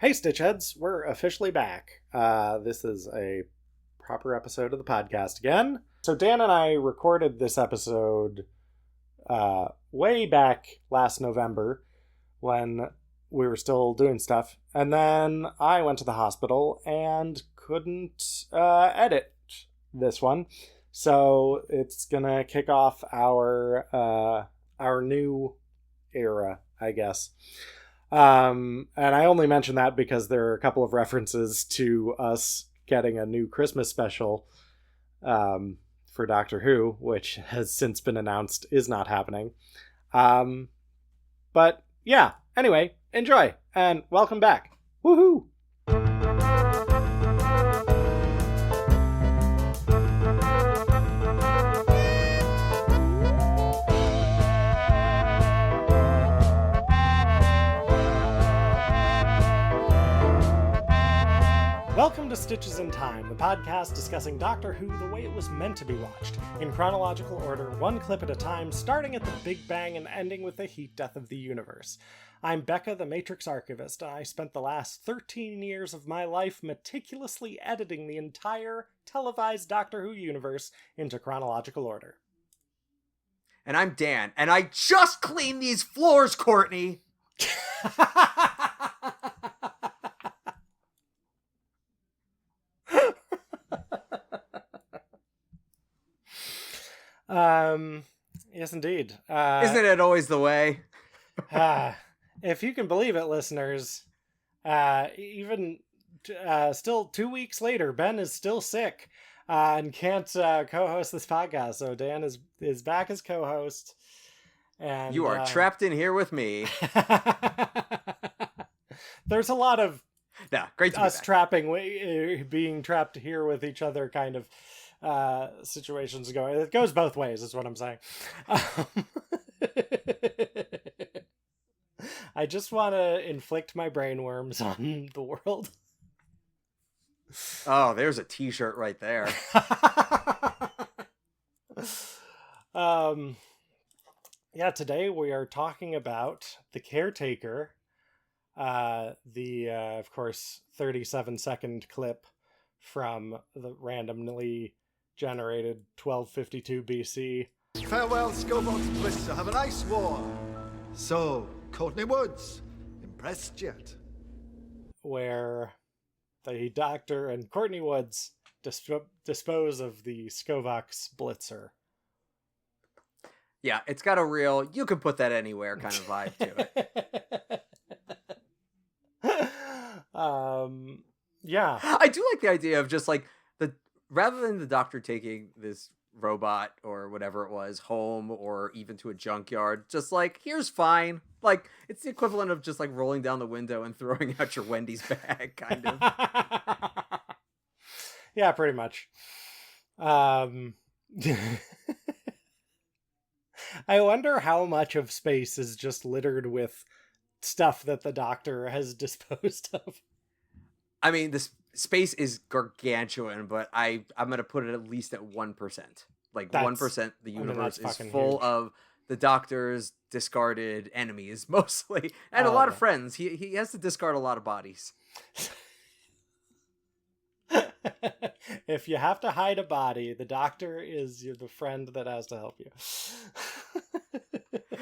Hey, Stitchheads, we're officially back. This is a proper episode of the podcast again. So Dan and I recorded this episode way back last November when we were still doing stuff. And then I went to the hospital and couldn't edit this one. So it's gonna kick off our new era, I guess. And I only mention that because there are a couple of references to us getting a new Christmas special for Doctor Who, which has since been announced is not happening. But yeah, anyway, enjoy and welcome back. Woohoo! Welcome to Stitches in Time, the podcast discussing Doctor Who the way it was meant to be watched, in chronological order, one clip at a time, starting at the Big Bang and ending with the heat death of the universe. I'm Becca, the Matrix Archivist, and I spent the last 13 years of my life meticulously editing the entire televised Doctor Who universe into chronological order. And I'm Dan, and I just cleaned these floors, Courtney! Yes, indeed. Isn't it always the way? If you can believe it, listeners, even still 2 weeks later, Ben is still sick and can't co-host this podcast. So Dan is back as co-host. And you are trapped in here with me. There's a lot of great to be us back. Being trapped here with each other kind of situations going. It goes both ways is what I'm saying. I just want to inflict my brainworms on the world. Oh, there's a t-shirt right there. Yeah, today we are talking about The Caretaker, of course 37-second clip from the randomly generated 1252 BC. Farewell, Skovox Blitzer. Have a nice war. So, Courtney Woods, impressed yet? Where the Doctor and Courtney Woods dispose of the Skovox Blitzer. Yeah, it's got a real, you can put that anywhere kind of vibe to it. Yeah. I do like the idea of just like rather than the Doctor taking this robot or whatever it was home or even to a junkyard, just like, here's fine. Like, it's the equivalent of just like rolling down the window and throwing out your Wendy's bag, kind of. Yeah, pretty much. I wonder how much of space is just littered with stuff that the Doctor has disposed of. I mean, this space is gargantuan, but I'm going to put it at least at 1%. Like 1%, the universe is full huge. Of the Doctor's discarded enemies, mostly. And a lot of friends. He has to discard a lot of bodies. If you have to hide a body, the Doctor is the friend that has to help you.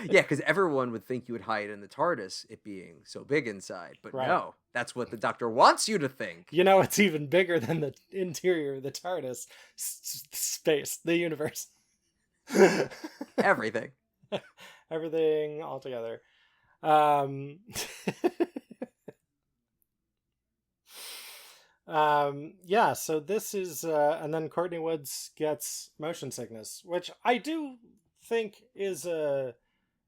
Yeah, because everyone would think you would hide in the TARDIS, it being so big inside. But no, that's what the Doctor wants you to think. You know, it's even bigger than the interior of the TARDIS. Space, the universe. Everything. Everything altogether. Yeah, so this is, and then Courtney Woods gets motion sickness, which I do think is a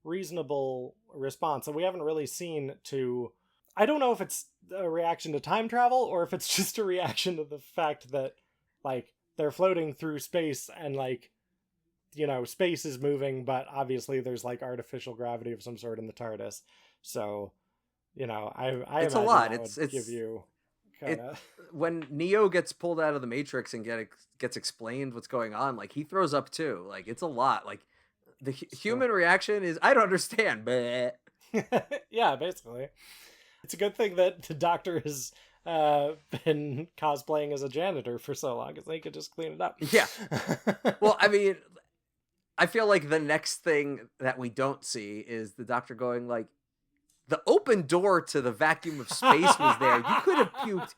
reasonable response. And we haven't really seen to, I don't know if it's a reaction to time travel or if it's just a reaction to the fact that, like, they're floating through space and, like, you know, space is moving, but obviously there's, like, artificial gravity of some sort in the TARDIS. So, you know, I it's a lot. It's give you kinda... when Neo gets pulled out of the Matrix and gets explained what's going on, like, he throws up too. Like, it's a lot. Like, the human reaction is, I don't understand. Yeah, basically. It's a good thing that the Doctor has been cosplaying as a janitor for so long, because they could just clean it up. Yeah. Well, I mean, I feel like the next thing that we don't see is the Doctor going like, the open door to the vacuum of space was there. You could have puked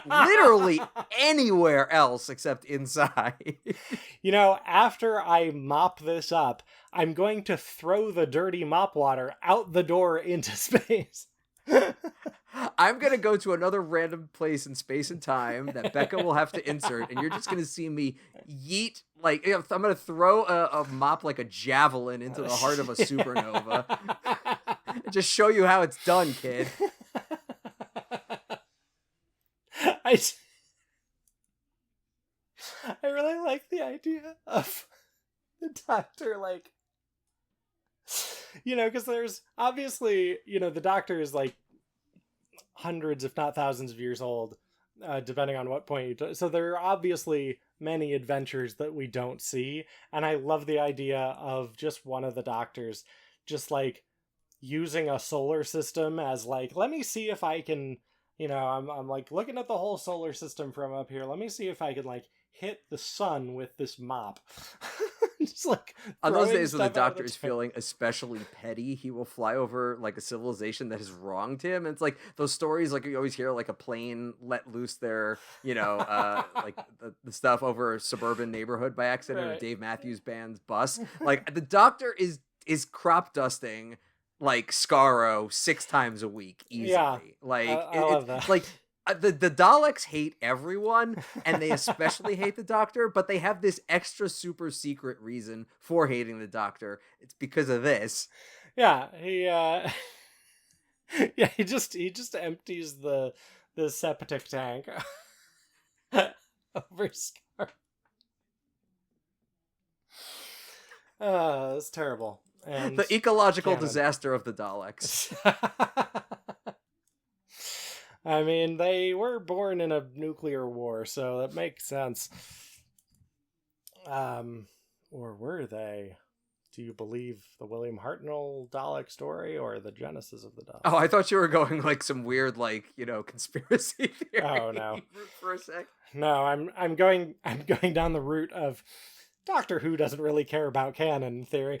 literally anywhere else except inside. After I mop this up, I'm going to throw the dirty mop water out the door into space. I'm going to go to another random place in space and time that Becca will have to insert, and you're just going to see me yeet, like, I'm going to throw a mop like a javelin into the heart of a supernova. Just show you how it's done, kid. I really like the idea of the Doctor, like, because there's obviously, the Doctor is like hundreds, if not thousands of years old, depending on what point so there are obviously many adventures that we don't see, and I love the idea of just one of the Doctors just like using a solar system as like, let me see if I can, I'm like looking at the whole solar system from up here. Let me see if I can like hit the sun with this mop. Just like on those days when the Doctor is feeling especially petty, he will fly over like a civilization that has wronged him. And it's like those stories, like you always hear, like a plane let loose their, like the stuff over a suburban neighborhood by accident, right. Or Dave Matthews Band's bus. Like the Doctor is crop dusting like Scarrow 6 times a week easily. Yeah, like I love that. Like the Daleks hate everyone, and they especially hate the Doctor, but they have this extra super secret reason for hating the Doctor. It's because of this. Yeah, he just empties the septic tank over Scar. It's terrible. And the ecological disaster of the Daleks. I mean, they were born in a nuclear war, so that makes sense. Or were they? Do you believe the William Hartnell Dalek story or the genesis of the Daleks? Oh, I thought you were going like some weird, like, conspiracy theory. Oh no, for a sec. No, I'm going down the route of Doctor Who doesn't really care about canon theory.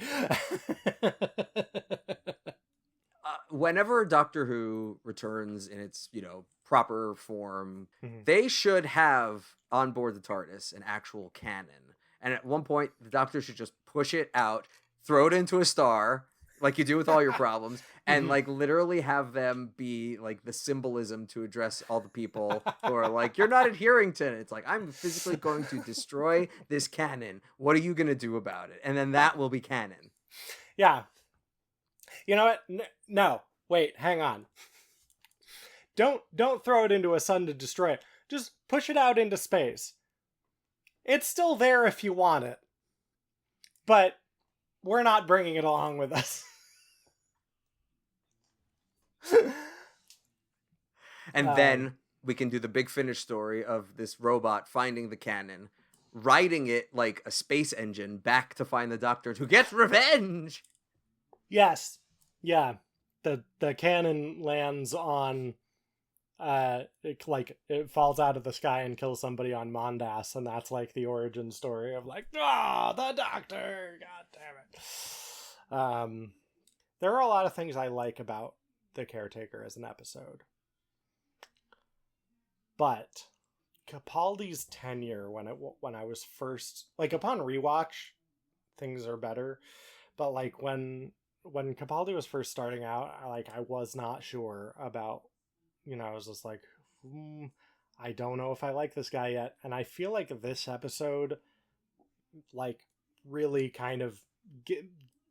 Whenever Doctor Who returns in its, proper form, mm-hmm. They should have on board the TARDIS an actual cannon. And at one point, the Doctor should just push it out, throw it into a star, like you do with all your problems, and like literally have them be like the symbolism to address all the people who are like, you're not adhering to it. It's like, I'm physically going to destroy this cannon. What are you going to do about it? And then that will be canon. Yeah. You know what? No. Wait, hang on. Don't throw it into a sun to destroy it. Just push it out into space. It's still there if you want it. But we're not bringing it along with us. And then we can do the big finish story of this robot finding the cannon, riding it like a space engine back to find the Doctor to get revenge. Yes. Yeah. The cannon lands on it falls out of the sky and kills somebody on Mondas, and that's like the origin story of like, the Doctor, god damn it. There are a lot of things I like about the Caretaker as an episode, but Capaldi's tenure when I was first, like, upon rewatch things are better, but like when Capaldi was first starting out, I was not sure about, I was just like, I don't know if I like this guy yet. And I feel like this episode, like, really kind of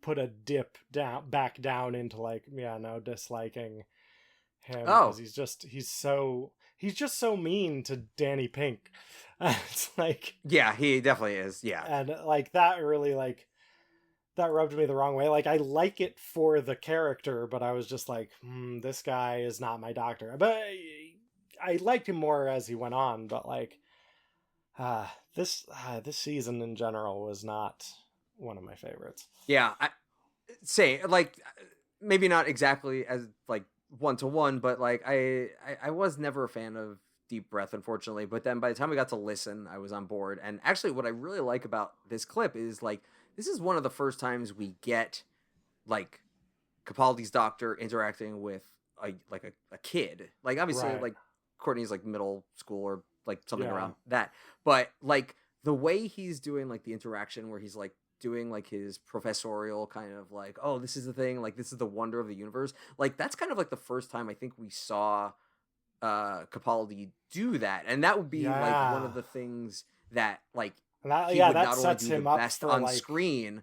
put a dip back down into like, disliking him. Oh, because he's just so mean to Danny Pink. It's like, yeah, he definitely is. Yeah. And like that really that rubbed me the wrong way. Like, I like it for the character, but I was just like, this guy is not my Doctor. But I liked him more as he went on. But like, this season in general was not one of my favorites. Yeah, I say, like, maybe not exactly as like 1-to-1, but like I was never a fan of Deep Breath, unfortunately. But then by the time we got to listen, I was on board. And actually, what I really like about this clip is like this is one of the first times we get like Capaldi's doctor interacting with a kid. Like obviously, like Courtney's like middle school or like something around that. But like the way he's doing like the interaction where he's like doing like his professorial kind of like, oh, this is the thing, like this is the wonder of the universe. Like that's kind of like the first time I think we saw Capaldi do that, and that would be like one of the things that like he would not only do the best on screen,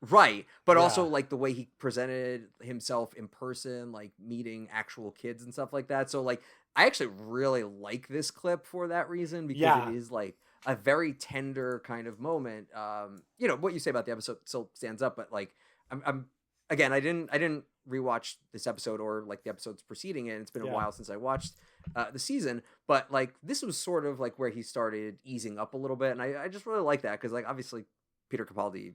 right, but also like the way he presented himself in person, like meeting actual kids and stuff like that. So like I actually really like this clip for that reason, because it is like a very tender kind of moment. You know, what you say about the episode still stands up, but like I'm again, I didn't rewatch this episode or like the episodes preceding it. It's been a while since I watched the season, but like this was sort of like where he started easing up a little bit, and I just really like that, because like obviously Peter Capaldi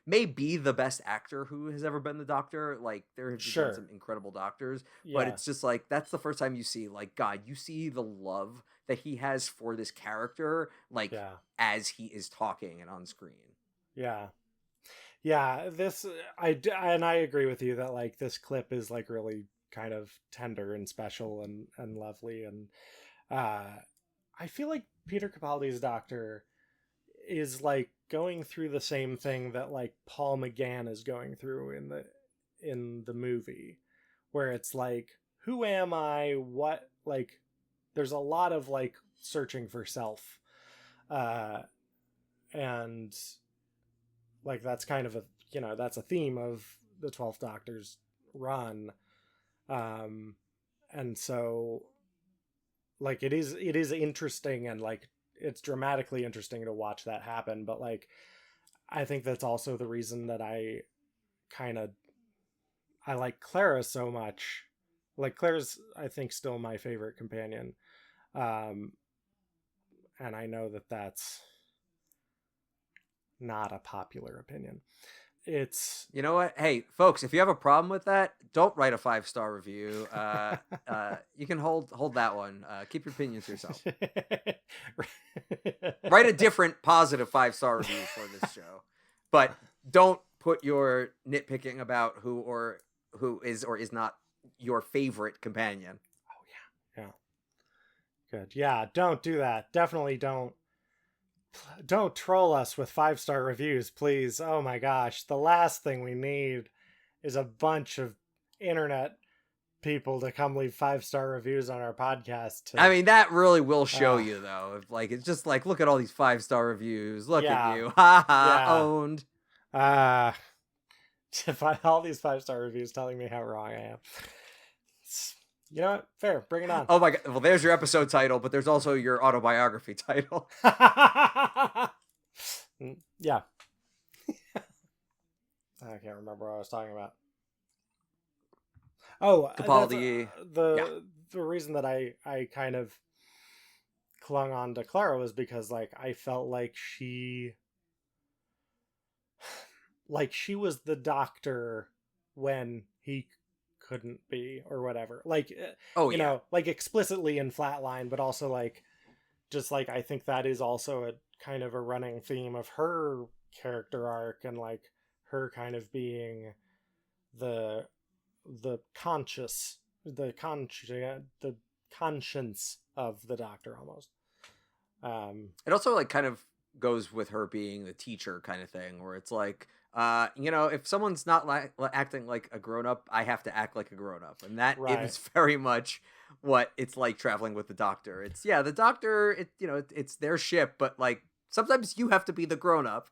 may be the best actor who has ever been the Doctor. Like there have been some incredible doctors, but it's just like that's the first time you see like God, you see the love that he has for this character, like as he is talking and on screen. This I agree with you that like this clip is like really kind of tender and special and lovely, and I feel like Peter Capaldi's Doctor is like going through the same thing that like Paul McGann is going through in the movie, where it's like, who am I? What, like, there's a lot of like searching for self, and like that's kind of a, you know, that's a theme of the 12th Doctor's run, and so like it is interesting, and like it's dramatically interesting to watch that happen. But like I think that's also the reason that I like Clara so much. Like Clara's, I think, still my favorite companion, and I know that that's not a popular opinion. It's, you know what, hey folks, if you have a problem with that, don't write a 5-star review. You can hold that one. Keep your opinions to yourself. Write a different positive 5-star review for this show, but don't put your nitpicking about who is or is not your favorite companion. Oh yeah good. Yeah, don't do that. Definitely don't troll us with 5-star reviews, please. Oh my gosh, the last thing we need is a bunch of internet people to come leave 5-star reviews on our podcast. I mean, that really will show you, though. If, like, it's just like, look at all these 5-star reviews. Look at you. Ha ha, owned. To find all these 5-star reviews telling me how wrong I am. You know what? Fair. Bring it on. Oh my God. Well, there's your episode title, but there's also your autobiography title. Yeah. I can't remember what I was talking about. Oh, Capaldi. The reason that I kind of clung on to Clara was because like I felt like she was the Doctor when he couldn't be, or whatever, like you know, like explicitly in Flatline, but also like just like I think that is also a kind of a running theme of her character arc, and like her kind of being the conscience of the Doctor almost. It also like kind of goes with her being the teacher kind of thing, where it's like, you know, if someone's not acting like a grown-up, I have to act like a grown-up. And that is very much what it's like traveling with the Doctor. It's, the Doctor, you know, it's their ship, but like sometimes you have to be the grown-up.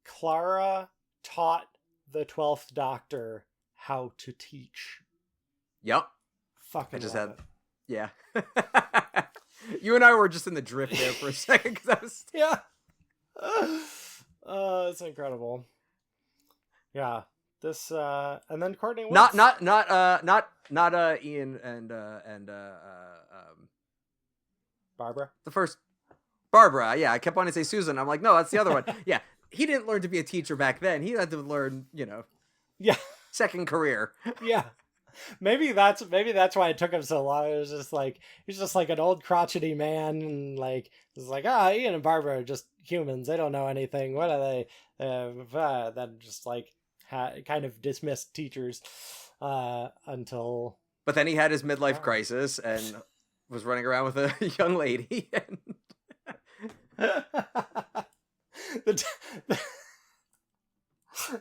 Clara taught the 12th Doctor how to teach. Yep. Fucking I just love had it. Yeah. You and I were just in the drift there for a second, because I was... Yeah. It's incredible. Yeah. This and then Courtney Woods. Not Ian and Barbara. The first Barbara. Yeah, I kept wanting to say Susan. I'm like, no, that's the other one. Yeah. He didn't learn to be a teacher back then. He had to learn, you know. Yeah. Second career. Yeah. Maybe that's why it took him so long. It was just like he's just like an old crotchety man, and like it's like Ian and Barbara are just humans. They don't know anything. What are they? Then just like kind of dismissed teachers until. But then he had his midlife crisis and was running around with a young lady. And...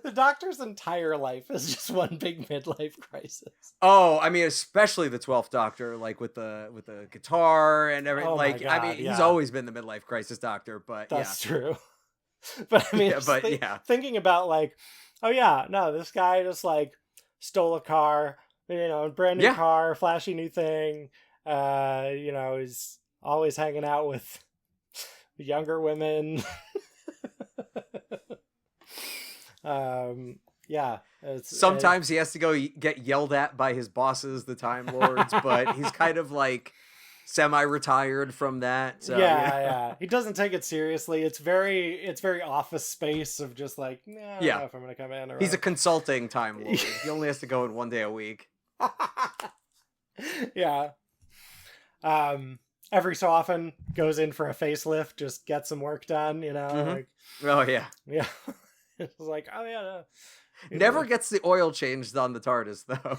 The Doctor's entire life is just one big midlife crisis. Oh, I mean, especially the 12th Doctor, like with the guitar and everything. Oh like, God, I mean, he's always been the midlife crisis Doctor, but that's true. But I mean, thinking about like, oh yeah, no, this guy just like stole a car, brand new car, flashy new thing. He's always hanging out with younger women. Sometimes he has to go get yelled at by his bosses, the Time Lords, but he's kind of like semi-retired from that. So, yeah. He doesn't take it seriously. It's very Office Space of just like, I don't know if I'm gonna come in. He's a consulting Time Lord. He only has to go in one day a week. Yeah. Every so often goes in for a facelift, just get some work done. Mm-hmm. Like, oh yeah. It's like, oh yeah. No. Never gets the oil changed on the TARDIS though.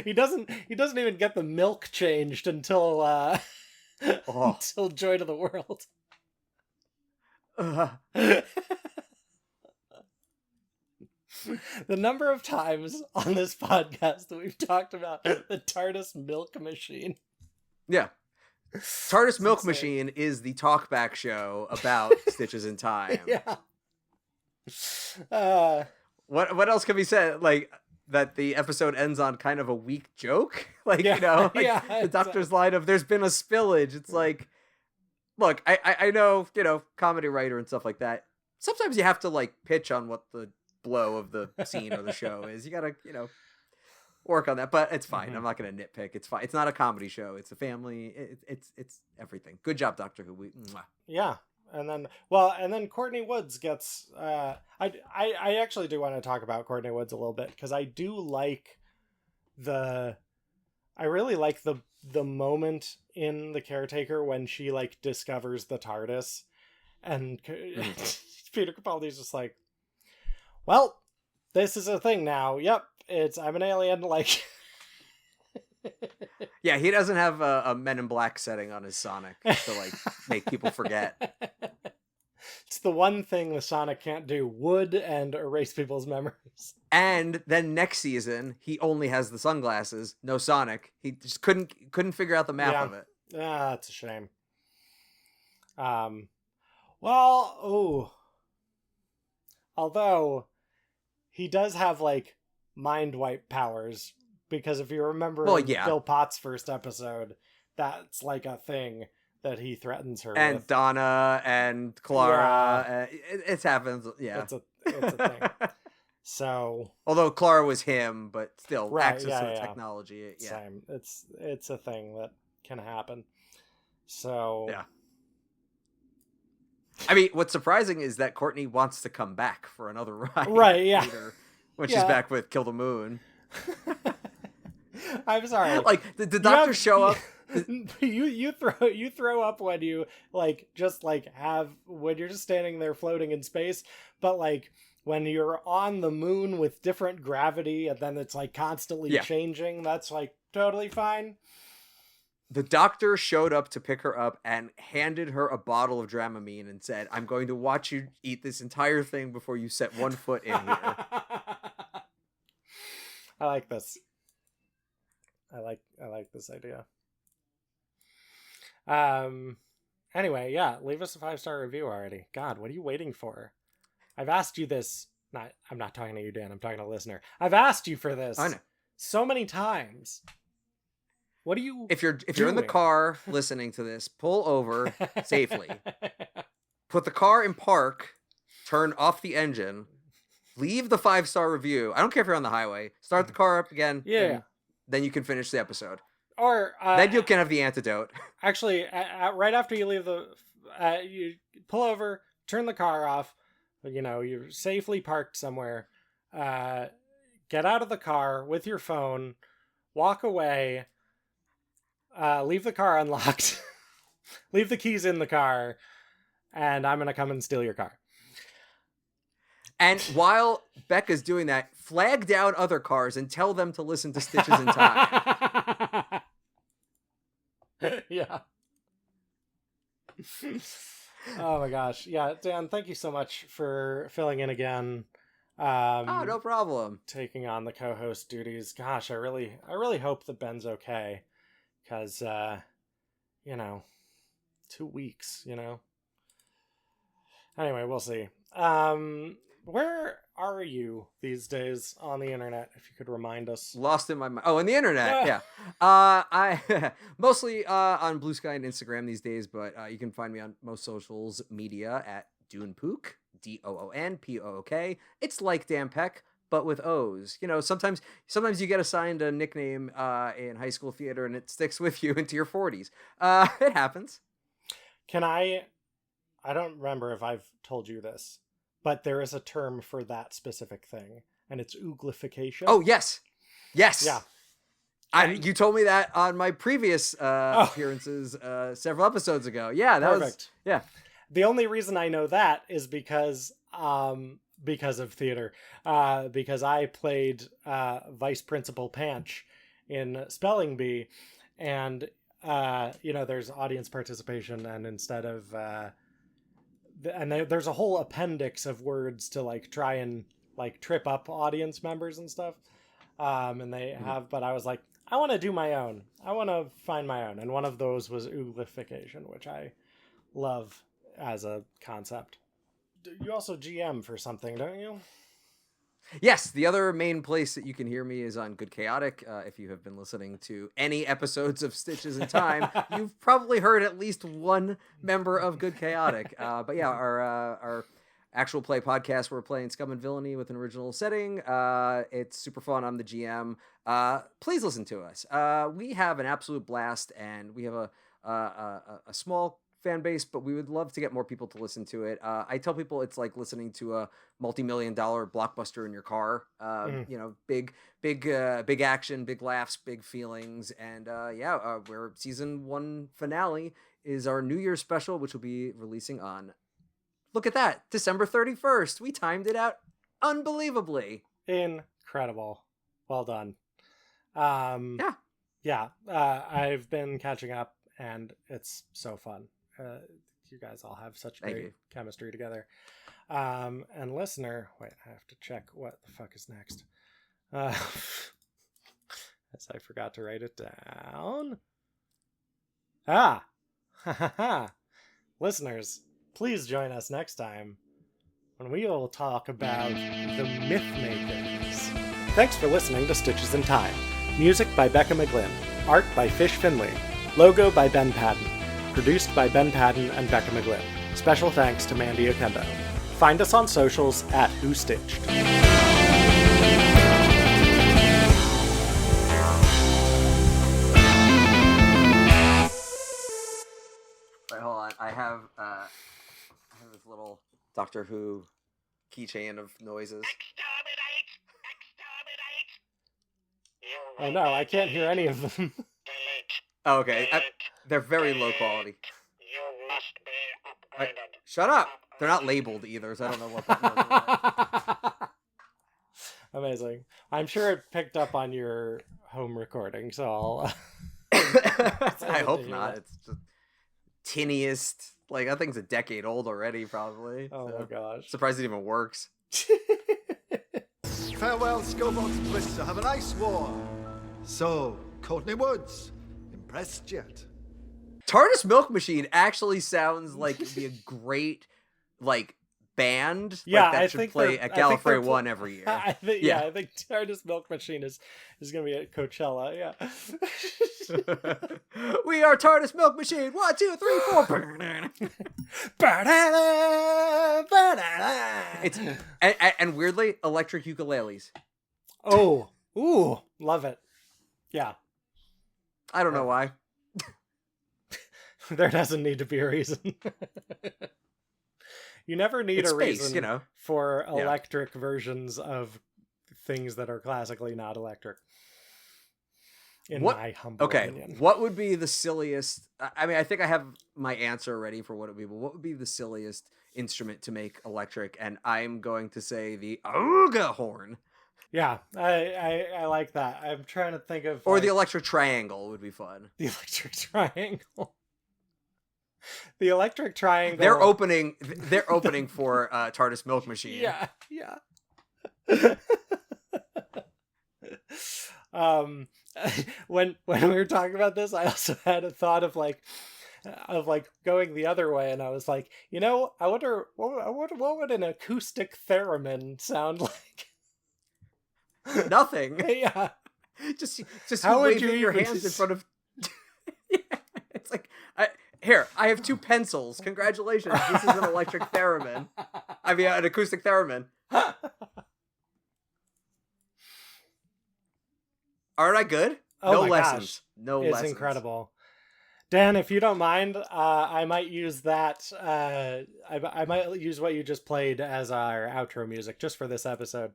He doesn't even get the milk changed until until Joy to the World. The number of times on this podcast that we've talked about the TARDIS milk machine. Yeah. TARDIS Milk Machine is the talkback show about Stitches in Time. Yeah. What else can be said? Like that the episode ends on kind of a weak joke? Like, the Doctor's line of "There's been a spillage." It's like, look, I know, comedy writer and stuff like that. Sometimes you have to like pitch on what the blow of the scene or the show is. You gotta, work on that, but it's fine. Mm-hmm. I'm not going to nitpick. It's fine. It's not a comedy show. It's a family. It's everything. Good job, Doctor Who. Yeah. And then Courtney Woods gets, I actually do want to talk about Courtney Woods a little bit, because I do like I really like the moment in The Caretaker when she like discovers the TARDIS, and Peter Capaldi's just like, well, this is a thing now. Yep. I'm an alien, like... Yeah, he doesn't have a Men in Black setting on his Sonic to, like, make people forget. It's the one thing the Sonic can't do, would and erase people's memories. And then next season, he only has the sunglasses, no Sonic. He just couldn't figure out the map of it. Ah, that's a shame. Although, he does have, like, mind wipe powers, because if you remember Bill Potts' first episode, that's like a thing that he threatens her and with. Donna and Clara. It happens. Yeah, it's a thing. So although Clara was him, but still access to the technology. Yeah, same. It's a thing that can happen. So yeah. I mean, what's surprising is that Courtney wants to come back for another ride. Right, yeah. Later, when she's back with Kill the Moon. I'm sorry. Like, the Doctor show up? You throw up when you, like, just, like, when you're just standing there floating in space, but, like, when you're on the moon with different gravity and then it's, like, constantly changing, that's, like, totally fine. The Doctor showed up to pick her up and handed her a bottle of Dramamine and said, I'm going to watch you eat this entire thing before you set one foot in here. I like this. I like this idea. Anyway, leave us a 5-star review already. God, what are you waiting for? I've asked you this. I'm not talking to you, Dan. I'm talking to a listener. I've asked you for this. I know. So many times. What do you If you're in the car listening to this, pull over safely. Put the car in park, turn off the engine, leave the 5-star review. I don't care if you're on the highway. Start the car up again. Yeah. Then you can finish the episode. Or then you can have the antidote. Actually, right after you leave you pull over, turn the car off. You're safely parked somewhere. get out of the car with your phone, walk away, leave the car unlocked, leave the keys in the car, and I'm going to come and steal your car. And while Becca's doing that, flag down other cars and tell them to listen to Stitches in Time. Yeah. Oh my gosh. Yeah, Dan, thank you so much for filling in again. No problem. Taking on the co-host duties. Gosh, I really hope that Ben's okay. Because, 2 weeks, Anyway, we'll see. Where are you these days on the internet, if you could remind us? Lost in my mind. Oh, on the internet, yeah. I mostly on Blue Sky and Instagram these days, but you can find me on most socials media at Doonpook, DOONPOOK. It's like Dan Peck, but with O's. Sometimes you get assigned a nickname in high school theater and it sticks with you into your 40s. It happens. I don't remember if I've told you this, but there is a term for that specific thing, and it's ooglification. Oh, yes. Yes. Yeah. You told me that on my previous appearances several episodes ago. Yeah, that Perfect. was... Yeah. The only reason I know that is because of theater. Because I played Vice Principal Panch in Spelling Bee, and, there's audience participation, and instead of... there's a whole appendix of words to try and trip up audience members and stuff. And they have, but I was like, I want to do my own. I want to find my own. And one of those was ooglification, which I love as a concept. You also GM for something, don't you? Yes, the other main place that you can hear me is on Good Chaotic. If you have been listening to any episodes of Stitches in Time, you've probably heard at least one member of Good Chaotic. But yeah, our actual play podcast, we're playing Scum and Villainy with an original setting. It's super fun. I'm the GM. Please listen to us. We have an absolute blast, and we have a small fan base, but we would love to get more people to listen to it. I tell people it's like listening to a multi-million-dollar blockbuster in your car. Big action, big laughs, big feelings, and we're season 1 finale is our New Year's special, which will be releasing on. Look at that, December 31st. We timed it out unbelievably. Incredible. Well done. I've been catching up, and it's so fun. You guys all have such great chemistry together. And listener, wait, I have to check what the fuck is next. As I forgot to write it down. Listeners, please join us next time when we will talk about the Mythmakers. Thanks for listening to Stitches in Time. Music by Becca McGlynn. Art by Fish Finlee. Logo by Ben Paddon. Produced by Ben Paddon and Becca McGlynn. Special thanks to Mandy Oquendo. Find us on socials at Who Stitched. Wait, hold on. I have this little Doctor Who keychain of noises. Oh no, I can't hear any of them. Oh, okay. They're very low quality. You must be upgraded. Shut up! They're not labeled either, so I don't know what that is. Amazing. I'm sure it picked up on your home recording, so I'll... I hope not. It's just tinniest. That thing's a decade old already, probably. Oh my gosh. Surprised it even works. Farewell, Skovox Blitzer. Have a nice war. So, Courtney Woods, impressed yet? TARDIS Milk Machine actually sounds like it'd be a great, band. Yeah, that should play at Gallifrey 1 every year. I think TARDIS Milk Machine is going to be at Coachella, yeah. We are TARDIS Milk Machine. 1, 2, 3, 4. It's and weirdly, electric ukuleles. Oh, ooh, love it. Yeah. I don't know why. There doesn't need to be a reason. You never need a reason for electric versions of things that are classically not electric. In my humble opinion. What would be the silliest? I mean, I think I have my answer ready for what it would be, but what would be the silliest instrument to make electric? And I'm going to say the Auga horn. Yeah, I like that. I'm trying to think of... Or the electric triangle would be fun. The electric triangle. The electric triangle. They're opening for TARDIS Milk Machine. Yeah. When we were talking about this, I also had a thought of going the other way, and I was like, I wonder what would an acoustic theremin sound like? Nothing. Yeah. Just how would you your hands in front of? Yeah, it's like I have 2 pencils. Congratulations, this is an electric theremin. I mean, an acoustic theremin. Aren't I good? Oh, no lessons. Gosh. No it's lessons. Incredible. Dan, if you don't mind, I might use that. I might use what you just played as our outro music just for this episode.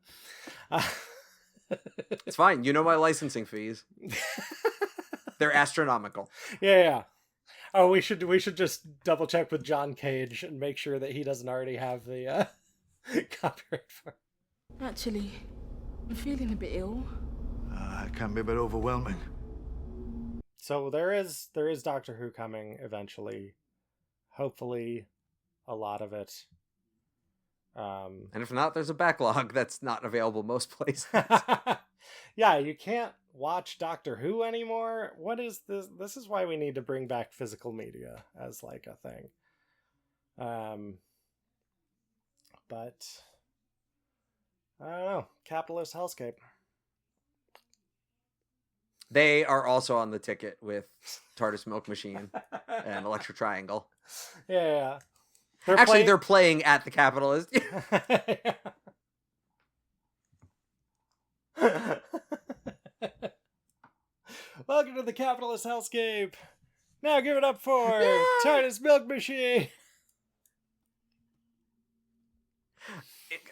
It's fine. You know my licensing fees. They're astronomical. Yeah. Oh, we should just double check with John Cage and make sure that he doesn't already have the copyright for it. Actually, I'm feeling a bit ill. It can be a bit overwhelming. So there is Doctor Who coming eventually. Hopefully, a lot of it. And if not, there's a backlog that's not available most places. Yeah, you can't watch Doctor Who anymore. What is this? This is why we need to bring back physical media as like a thing. But I don't know. Capitalist hellscape. They are also on the ticket with TARDIS Milk Machine and Electric Triangle. Yeah. They're playing at the Capitalist. Welcome to the Capitalist hellscape. Now give it up for TARDIS Milk Machine.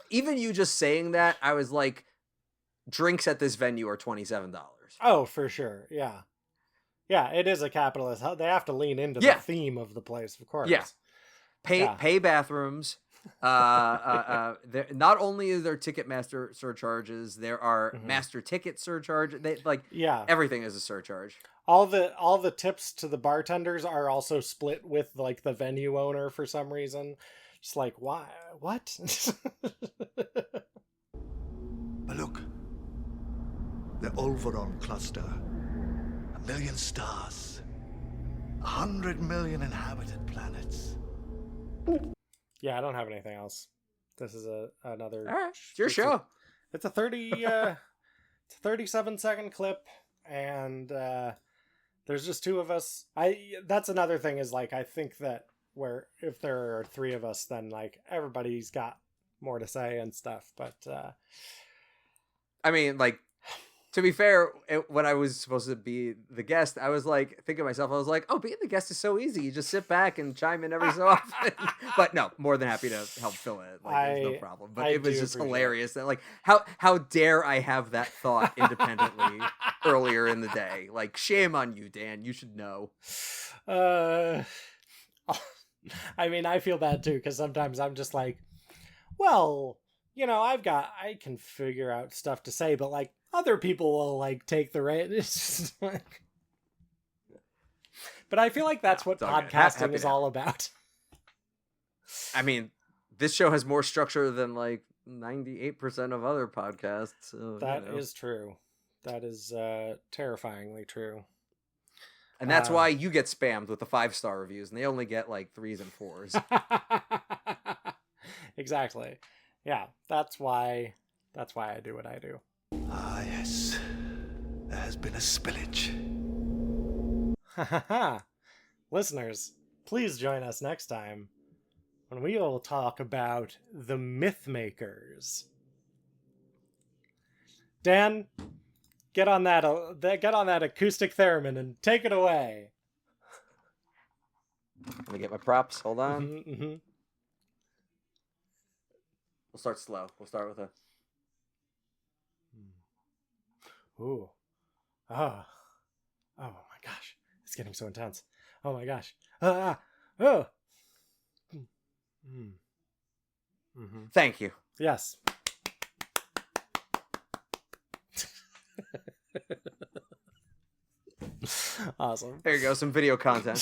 Even you just saying that, I was like, drinks at this venue are $27. Oh, for sure. Yeah. Yeah, it is a capitalist. They have to lean into the theme of the place, of course. Yeah. Pay bathrooms. Not only is there Ticketmaster surcharges, there are master ticket surcharges. Everything is a surcharge. All the tips to the bartenders are also split with like the venue owner for some reason. Just like, why? What? But look, the Ulveron cluster, 1 million stars, 100 million inhabited planets. Yeah, I don't have anything else. This is another. All right, it's your show. It's a 37-second clip, and there's just 2 of us. That's another thing is like I think that if there are 3 of us, then like everybody's got more to say and stuff. But I mean, like, to be fair, when I was supposed to be the guest, I was like, thinking to myself, I was like, oh, being the guest is so easy. You just sit back and chime in every so often. But no, more than happy to help fill it. Like, there's no problem. But it was just hilarious that, like, how dare I have that thought independently earlier in the day? Like, shame on you, Dan. You should know. I mean, I feel bad too, because sometimes I'm just like, well, I can figure out stuff to say, but like, other people will like take the right. It's just like, but I feel like that's what podcasting is all about. I mean, this show has more structure than like 98% of other podcasts. So, that is true. That is terrifyingly true. And that's why you get spammed with the 5-star reviews, and they only get like 3s and 4s. Exactly. Yeah, that's why I do what I do. Ah, yes. There has been a spillage. Listeners, please join us next time when we will talk about the Mythmakers. Dan, get on that acoustic theremin and take it away. Let me get my props. Hold on. Mm-hmm. We'll start slow. We'll start with a... Ooh. Oh. Oh my gosh. It's getting so intense. Oh my gosh. Oh. Mm-hmm. Thank you. Yes. Awesome. There you go. Some video content.